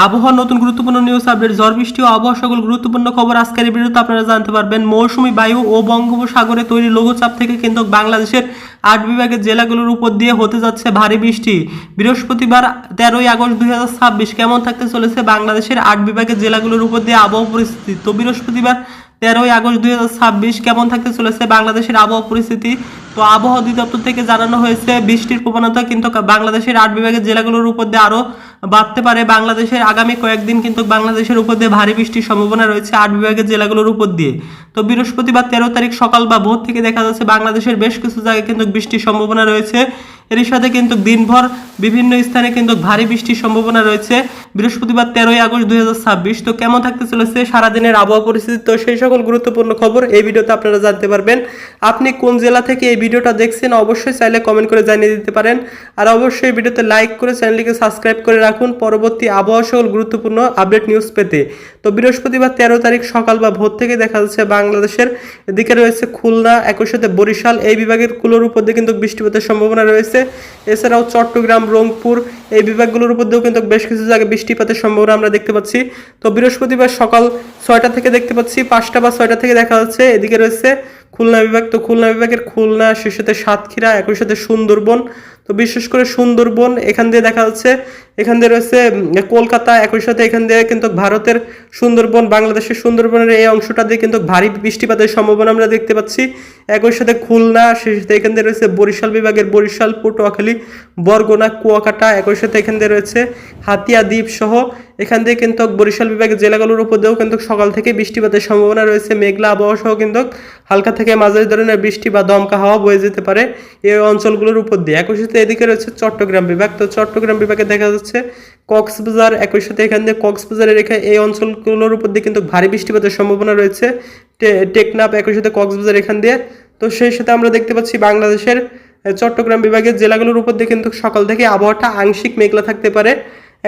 আবহাওয়ার নতুন গুরুত্বপূর্ণ নিউজ আপডেট, ঝড় বৃষ্টি ও আবহাওয়া সকল গুরুত্বপূর্ণ খবর আজকের এই ভিডিওতে আপনারা জানতে পারবেন। মৌসুমী বায়ু ও বঙ্গোপসাগরে তৈরি লঘুচাপ থেকে কিন্তু বাংলাদেশের 8 বিভাগের জেলাগুলোর উপর দিয়ে হতে যাচ্ছে ভারী বৃষ্টি। বৃহস্পতিবার 13ই আগস্ট 2026 কেমন থাকতে চলেছে বাংলাদেশের 8 বিভাগের জেলাগুলোর উপর দিয়ে আবহাওয়া পরিস্থিতি। তো বৃহস্পতিবার 13ই আগস্ট 2026 কেমন থাকতে চলেছে বাংলাদেশের আবহাওয়া পরিস্থিতি। তো আবহাওয়া অধিদপ্তর থেকে জানানো হয়েছে বৃষ্টির প্রবণতা কিন্তু বাংলাদেশের 8 বিভাগের জেলাগুলোর উপর দিয়ে আরও বাড়তে পারে। বাংলাদেশের আগামী কয়েকদিন কিন্তু বাংলাদেশের উপর দিয়ে ভারী বৃষ্টির সম্ভাবনা রয়েছে 8 বিভাগের জেলাগুলোর উপর দিয়ে। তো বৃহস্পতিবার 13 তারিখ সকাল বা ভোর থেকে দেখা যাচ্ছে বাংলাদেশের বেশ কিছু জায়গায় কিন্তু বৃষ্টির সম্ভাবনা রয়েছে। এর সাথে কিন্তু দিনভর বিভিন্ন স্থানে কিন্তু ভারী বৃষ্টির সম্ভাবনা রয়েছে বৃহস্পতিবার 13ই আগস্ট 2026। তো কেমন থাকতে চলেছে সারাদিনের আবহাওয়া পরিস্থিতি, তো সেই সকল গুরুত্বপূর্ণ খবর এই ভিডিওতে আপনারা জানতে পারবেন। আপনি কোন জেলা থেকে এই ভিডিওটা দেখছেন অবশ্যই চাইলে কমেন্ট করে জানিয়ে দিতে পারেন। আর অবশ্যই ভিডিওতে লাইক করে চ্যানেলটিকে সাবস্ক্রাইব করে রাখুন পরবর্তী আবহাওয়া সকল গুরুত্বপূর্ণ আপডেট নিউজ পেতে। তো বৃহস্পতিবার 13 তারিখ সকাল বা ভোর থেকে দেখা যাচ্ছে বাংলাদেশের এদিকে রয়েছে খুলনা, একই সাথে বরিশাল এই বিভাগের কুলোর উপর দিয়ে কিন্তু বৃষ্টিপাতের সম্ভাবনা রয়েছে। এছাড়াও চট্টগ্রাম, রংপুর এই বিভাগগুলোর উপর দিয়েও কিন্তু বেশ কিছু জায়গায় বৃষ্টিপাতের সম্ভাবনা আমরা দেখতে পাচ্ছি। তো বৃহস্পতিবার সকাল 6টা থেকে দেখতে পাচ্ছি 5টা বা 6টা থেকে দেখা যাচ্ছে এদিকে রয়েছে খুলনা বিভাগ। তো খুলনা বিভাগের খুলনা, সেই সাথে সাতক্ষীরা, একই সাথে সুন্দরবন। তো বিশেষ করে সুন্দরবন এখান দিয়ে দেখা যাচ্ছে, এখান দিয়ে রয়েছে কলকাতা, একই সাথে এখান দিয়ে কিন্তু ভারতের সুন্দরবন, বাংলাদেশের সুন্দরবনের এই অংশটা দিয়ে কিন্তু ভারী বৃষ্টিপাতের সম্ভাবনা আমরা দেখতে পাচ্ছি। একই সাথে খুলনা, সেই সাথে এখান দিয়ে রয়েছে বরিশাল বিভাগের বরিশাল, পটুয়াখালী, বরগুনা, কুয়াকাটা, একই সাথে এখান দিয়ে রয়েছে হাতিয়া দ্বীপ সহ এখান দিয়ে কিন্তু বরিশাল বিভাগের জেলাগুলোর উপর দিয়েও কিন্তু সকাল থেকে বৃষ্টিপাতের সম্ভাবনা রয়েছে। মেঘলা আবহাওয়া সহ কিন্তু হালকা থেকে মাঝারি ধরনের বৃষ্টি বা দমকা হাওয়া বয়ে যেতে পারে এই অঞ্চলগুলোর উপর দিয়ে। একই সাথে এদিকে রয়েছে চট্টগ্রাম বিভাগ। তো চট্টগ্রাম বিভাগে দেখা যাচ্ছে কক্সবাজার, একই সাথে এখান দিয়ে কক্সবাজারের এই অঞ্চলগুলোর উপর দিয়ে কিন্তু ভারী বৃষ্টিপাতের সম্ভাবনা রয়েছে। টেকনাফ, একই সাথে কক্সবাজার এখান দিয়ে। তো সেই সাথে আমরা দেখতে পাচ্ছি বাংলাদেশের চট্টগ্রাম বিভাগের জেলাগুলোর উপর দিয়ে কিন্তু সকাল থেকে আবহাওয়াটা আংশিক মেঘলা থাকতে পারে।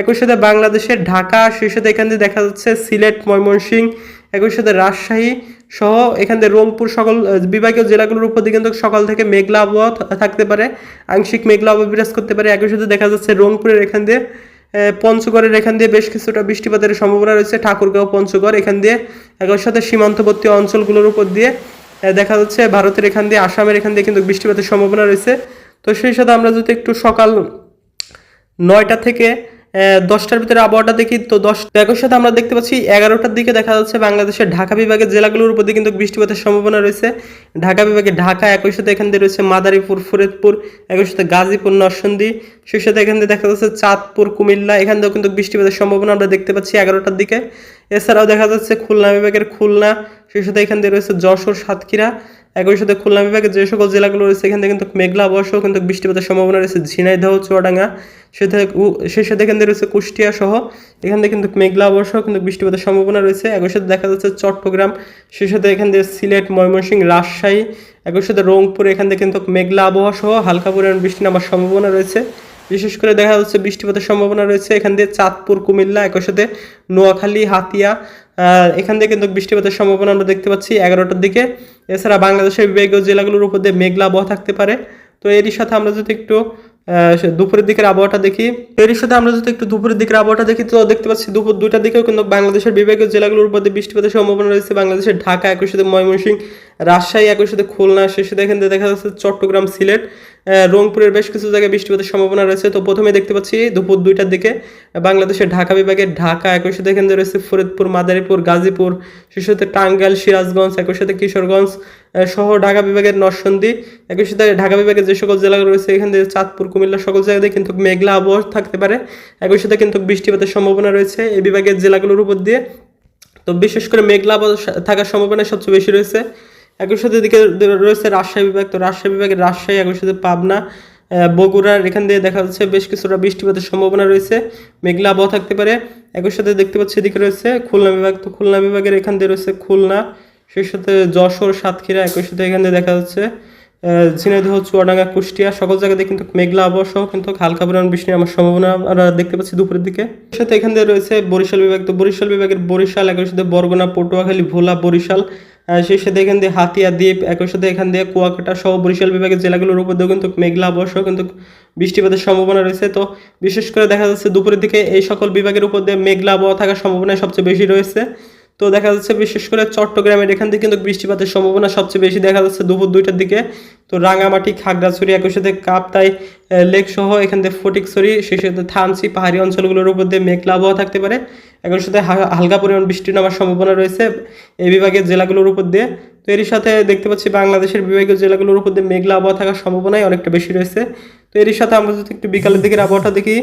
একই সাথে বাংলাদেশের ঢাকা, সেই সাথে এখান দিয়ে দেখা যাচ্ছে সিলেট, ময়মনসিংহ, একই সাথে রাজশাহী সহ এখান দিয়ে রংপুর সকল বিভাগীয় জেলাগুলোর উপর দিয়ে কিন্তু সকাল থেকে মেঘলা আবহাওয়া থাকতে পারে, আংশিক মেঘলা আবহাওয়া বিরাজ করতে পারে। একই সাথে দেখা যাচ্ছে রংপুরের এখান দিয়ে পঞ্চগড়ের এখান দিয়ে বেশ কিছুটা বৃষ্টিপাতের সম্ভাবনা রয়েছে, ঠাকুরগাঁও, পঞ্চগড় এখান দিয়ে। একই সাথে সীমান্তবর্তী অঞ্চলগুলোর উপর দিয়ে দেখা যাচ্ছে ভারতের এখান দিয়ে, আসামের এখান দিয়ে কিন্তু বৃষ্টিপাতের সম্ভাবনা রয়েছে। তো সেই সাথে আমরা যদি একটু সকাল 9টা থেকে 10টার ভিতরে আবহাওয়াটা দেখি, তো 10 সাথে আমরা দেখতে পাচ্ছি 11টার দিকে দেখা যাচ্ছে বাংলাদেশের ঢাকা বিভাগের জেলাগুলোর উপর দিয়ে কিন্তু বৃষ্টিপাতের সম্ভাবনা রয়েছে। ঢাকা বিভাগে ঢাকা, একই সাথে এখান দিয়ে রয়েছে মাদারীপুর, ফরিদপুর, একই সাথে গাজীপুর, নরসিংদী, সেই সাথে এখান দিয়ে দেখা যাচ্ছে চাঁদপুর, কুমিল্লা এখান দিয়েও কিন্তু বৃষ্টিপাতের সম্ভাবনা আমরা দেখতে পাচ্ছি 11টার দিকে। এছাড়াও দেখা যাচ্ছে খুলনা বিভাগের খুলনা, সেই সাথে এখান দিয়ে রয়েছে যশোর, সাতক্ষীরা, একই সাথে খুলনা বিভাগের যে সকল জেলাগুলো রয়েছে এখান থেকে কিন্তু মেঘলা আবহাওয়া সহ কিন্তু বৃষ্টিপাতের সম্ভাবনা রয়েছে। ঝিনাইদহ, চুয়াডাঙ্গা, সেই সাথে এখান থেকে রয়েছে কুষ্টিয়া সহ এখান থেকে কিন্তু মেঘলা আবহাওয়া সহ কিন্তু বৃষ্টিপাতের সম্ভাবনা রয়েছে। একই সাথে দেখা যাচ্ছে চট্টগ্রাম, সেই সাথে এখান থেকে সিলেট, ময়মনসিংহ, রাজশাহী, একই সাথে রংপুর এখান থেকে কিন্তু মেঘলা আবহাওয়া সহ হালকা পরিমাণ বৃষ্টি নামার সম্ভাবনা রয়েছে। বিশেষ করে দেখা যাচ্ছে বৃষ্টিপাতের সম্ভাবনা রয়েছে এখান দিয়ে চাঁদপুর, কুমিল্লা, একই সাথে নোয়াখালী, হাতিয়া এখান থেকে কিন্তু বৃষ্টিপাতের সম্ভাবনা আমরা দেখতে পাচ্ছি 11টার দিকে। এছাড়া বাংলাদেশের বিভাগীয় জেলাগুলোর উপর দিয়ে মেঘলা আবহাওয়া থাকতে পারে। তো এরই সাথে আমরা যদি একটু দুপুরের দিকের আবহাওয়াটা দেখি, তো দেখতে পাচ্ছি দুপুর 2টার দিকেও কিন্তু বাংলাদেশের বিভাগীয় জেলাগুলোর উপর দিয়ে বৃষ্টিপাতের সম্ভাবনা রয়েছে। বাংলাদেশের ঢাকা, একই সাথে ময়মনসিংহ, রাজশাহী, একই সাথে খুলনা, সেই সাথে এখান থেকে দেখা যাচ্ছে চট্টগ্রাম, সিলেট, রংপুরের বেশ কিছু জায়গায় বৃষ্টিপাতের সম্ভাবনা রয়েছে। তো প্রথমে দেখতে পাচ্ছি দুপুর 2টার দিকে বাংলাদেশের ঢাকা বিভাগের ঢাকা, একই সাথে এখান থেকে রয়েছে ফরিদপুর, মাদারীপুর, গাজীপুর, সেই সাথে টাঙ্গাইল, সিরাজগঞ্জ, একই সাথে কিশোরগঞ্জ সহ ঢাকা বিভাগের নরসিংদী, একই সাথে ঢাকা বিভাগের যে সকল জেলাগুলো রয়েছে এখান থেকে চাঁদপুর, কুমিল্লা সকল জায়গায় কিন্তু মেঘলা আবহাওয়া থাকতে পারে। একই সাথে কিন্তু বৃষ্টিপাতের সম্ভাবনা রয়েছে এই বিভাগের জেলাগুলোর উপর দিয়ে। তো বিশেষ করে মেঘলা আবহাওয়া থাকার সম্ভাবনা সবচেয়ে বেশি রয়েছে। একই সাথে এদিকে রয়েছে রাজশাহী বিভাগ। তো রাজশাহী বিভাগের রাজশাহী, একই সাথে পাবনা, বগুড়ার এখান দিয়ে দেখা যাচ্ছে বেশ কিছুটা বৃষ্টিপাতের সম্ভাবনা রয়েছে, মেঘলা আবহাওয়া থাকতে পারে। একই সাথে দেখতে পাচ্ছি এদিকে রয়েছে খুলনা বিভাগ। তো খুলনা বিভাগের এখান দিয়ে রয়েছে খুলনা, সেই সাথে যশোর, সাতক্ষীরা, একই সাথে এখান দিয়ে দেখা যাচ্ছে ঝিনাইদহ, চুয়াডাঙ্গা, কুষ্টিয়া সকল জায়গাতে কিন্তু মেঘলা আবহাওয়া সহ কিন্তু হালকা পরিমাণ বৃষ্টি আমার সম্ভাবনা আমরা দেখতে পাচ্ছি দুপুরের দিকে। এর সাথে এখান দিয়ে রয়েছে বরিশাল বিভাগ। তো বরিশাল বিভাগের বরিশাল, একই সাথে বরগুনা, পটুয়াখালী, ভোলা, বরিশাল, সেই সাথে এখান দিয়ে হাতিয়া দ্বীপ, একই সাথে এখান দিয়ে কুয়াকাটা সহ বরিশাল বিভাগের জেলাগুলোর উপর দিয়েও কিন্তু মেঘলা আবহাওয়া সহ কিন্তু বৃষ্টিপাতের সম্ভাবনা রয়েছে। তো বিশেষ করে দেখা যাচ্ছে দুপুরের দিকে এই সকল বিভাগের উপর দিয়ে মেঘলা আবহাওয়া থাকার সম্ভাবনা সবচেয়ে বেশি রয়েছে। তো দেখা যাচ্ছে বিশেষ করে চট্টগ্রামের এখান থেকে কিন্তু বৃষ্টিপাতের সম্ভাবনা সবচেয়ে বেশি দেখা যাচ্ছে দুপুর 2টার দিকে। তো রাঙামাটি, খাগড়াছড়ি, একই সাথে কাপ্তাই লেক সহ এখান থেকে ফটিকছড়ি, সেই সাথে থানচি পাহাড়ি অঞ্চলগুলোর উপর দিয়ে মেঘলা আবহাওয়া থাকতে পারে। একই সাথে হালকা পরিমাণ বৃষ্টি নামার সম্ভাবনা রয়েছে এই বিভাগের জেলাগুলোর উপর দিয়ে। তো এরই সাথে দেখতে পাচ্ছি বাংলাদেশের বিভাগীয় জেলাগুলোর উপর দিয়ে মেঘলা আবহাওয়া থাকার সম্ভাবনাই অনেকটা বেশি রয়েছে। তো এরই সাথে আমরা যদি একটু বিকালের দিকের আবহাওয়াটা দেখি,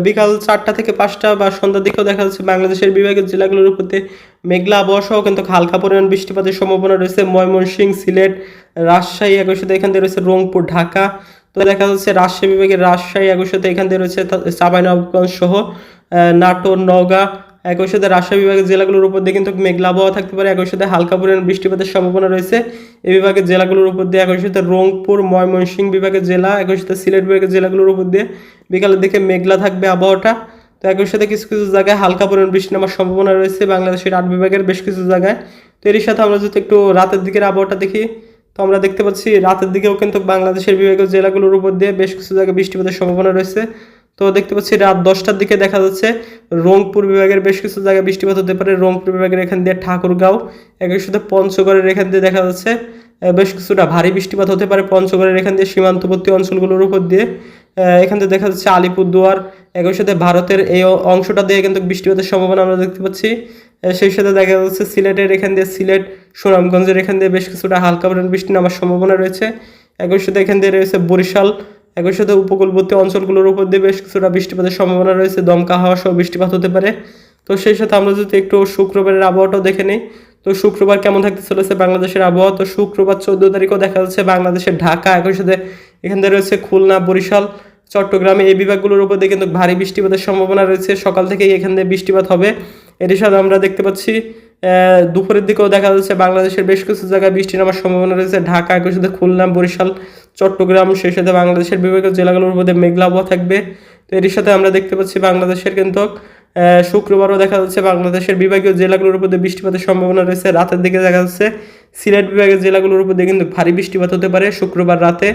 বিকাল 4টা থেকে 5টা বা সন্ধ্যার দিকেও দেখা যাচ্ছে বাংলাদেশের বিভাগের জেলাগুলোর উপর দিয়ে মেঘলা আবহাওয়া সহ কিন্তু হালকা পরিমাণ বৃষ্টিপাতের সম্ভাবনা রয়েছে ময়মনসিংহ, সিলেট, রাজশাহী, একই সাথে এখান থেকে রয়েছে রংপুর, ঢাকা। তো দেখা যাচ্ছে রাজশাহী বিভাগের রাজশাহী, একই সাথে এখান থেকে রয়েছে চাঁপাইনবাবগঞ্জ সহ নাটোর, নওগাঁ, একই সাথে রাজশাহী বিভাগের জেলাগুলোর উপর দিয়ে কিন্তু মেঘলা আবহাওয়া থাকতে পারে। একই সাথে হালকা পরিমাণ বৃষ্টিপাতের সম্ভাবনা রয়েছে এই বিভাগের জেলাগুলোর উপর দিয়ে। একই সাথে রংপুর, ময়মনসিংহ বিভাগের জেলা, একই সাথে সিলেট বিভাগের জেলাগুলোর উপর দিয়ে বিকালের দিকে মেঘলা থাকবে আবহাওয়াটা। তো একই সাথে কিছু কিছু জায়গায় হালকা পরিমাণ বৃষ্টি নামার সম্ভাবনা রয়েছে বাংলাদেশের 8 বিভাগের বেশ কিছু জায়গায়। তো এর সাথে আমরা যদি একটু রাতের দিকের আবহাওয়াটা দেখি, তো আমরা দেখতে পাচ্ছি রাতের দিকেও কিন্তু বাংলাদেশের বিভাগীয় জেলাগুলোর উপর দিয়ে বেশ কিছু জায়গায় বৃষ্টিপাতের সম্ভাবনা রয়েছে। তো দেখতে পাচ্ছি রাত 10টার দিকে দেখা যাচ্ছে রংপুর বিভাগের বেশ কিছু জায়গায় বৃষ্টিপাত হতে পারে। রংপুর বিভাগের এখান দিয়ে ঠাকুরগাঁও, একই সাথে পঞ্চগড়ের এখান দিয়ে দেখা যাচ্ছে বেশ কিছুটা ভারী বৃষ্টিপাত হতে পারে পঞ্চগড়ের এখান দিয়ে সীমান্তবর্তী অঞ্চলগুলোর উপর দিয়ে। এখান থেকে দেখা যাচ্ছে আলিপুরদুয়ার, একই সাথে ভারতের এই অংশটা দিয়ে কিন্তু বৃষ্টিপাতের সম্ভাবনা আমরা দেখতে পাচ্ছি। সেই সাথে দেখা যাচ্ছে সিলেটের এখান দিয়ে সিলেট, সুনামগঞ্জের এখান দিয়ে বেশ কিছুটা হালকা পরিমাণ বৃষ্টি নামার সম্ভাবনা রয়েছে। একই সাথে এখান দিয়ে রয়েছে বরিশাল, একই সাথে উপকূলবর্তী অঞ্চলগুলোর উপর দিয়ে বেশ কিছুটা বৃষ্টিপাতের সম্ভাবনা রয়েছে, দমকা হাওয়া সহ বৃষ্টিপাত হতে পারে। তো সেই সাথে আমরা যদি একটু শুক্রবারের আবহাওয়াটাও দেখে নিই, তো শুক্রবার কেমন থাকতে চলেছে বাংলাদেশের আবহাওয়া। তো শুক্রবার 14 তারিখও দেখা যাচ্ছে বাংলাদেশের ঢাকা, একই সাথে এখান থেকে রয়েছে খুলনা, বরিশাল, চট্টগ্রামে এই বিভাগগুলোর উপর দিয়ে কিন্তু ভারী বৃষ্টিপাতের সম্ভাবনা রয়েছে। সকাল থেকেই এখান থেকে বৃষ্টিপাত হবে। এর সাথে আমরা দেখতে পাচ্ছি দুপুরের দিকেও দেখা যাচ্ছে বাংলাদেশের বেশ কিছু জায়গায় বৃষ্টি নামার সম্ভাবনা রয়েছে। ঢাকা, একই সাথে খুলনা, বরিশাল, চট্টগ্রাম, সেই সাথে বাংলাদেশের বিভাগীয় জেলাগুলোর উপর দিয়ে মেঘলা আবহাওয়া থাকবে। তো এর সাথে আমরা দেখতে পাচ্ছি বাংলাদেশের কিন্তু শুক্রবারও দেখা যাচ্ছে বাংলাদেশের বিভাগীয় জেলাগুলোর উপর দিয়ে বৃষ্টিপাতের সম্ভাবনা রয়েছে। রাতের দিকে দেখা যাচ্ছে সিলেট বিভাগের জেলাগুলোর উপর দিয়ে কিন্তু ভারী বৃষ্টিপাত হতে পারে শুক্রবার রাতে।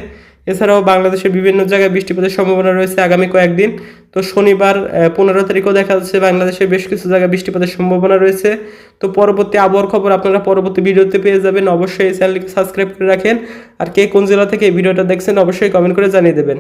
এছাড়াও বাংলাদেশের বিভিন্ন জায়গায় বৃষ্টিপাতের সম্ভাবনা রয়েছে আগামী কয়েকদিন। তো শনিবার 15 তারিখও দেখা যাচ্ছে বাংলাদেশের বেশ কিছু জায়গায় বৃষ্টিপাতের সম্ভাবনা রয়েছে। তো পরবর্তী আবহাওয়ার খবর আপনারা পরবর্তী ভিডিওতে পেয়ে যাবেন। অবশ্যই এই চ্যানেলকে সাবস্ক্রাইব করে রাখেন। আর কে কোন জেলা থেকে এই ভিডিওটা দেখছেন অবশ্যই কমেন্ট করে জানিয়ে দেবেন।